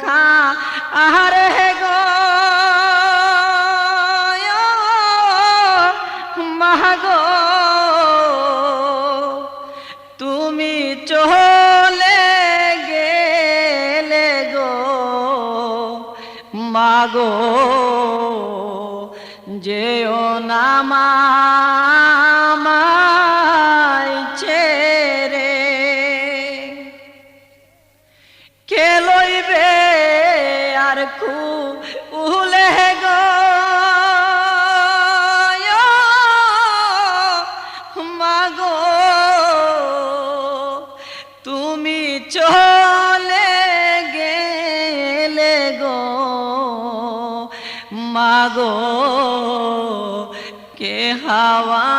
খা আহারে গো মাগো তুমি চলে গেলে গো মাগো যেও না আমায় ছেড়ে কে লইবে আর কুলে গো মাগো তুমি চলে গেলে গো মাগো কে হাওয়া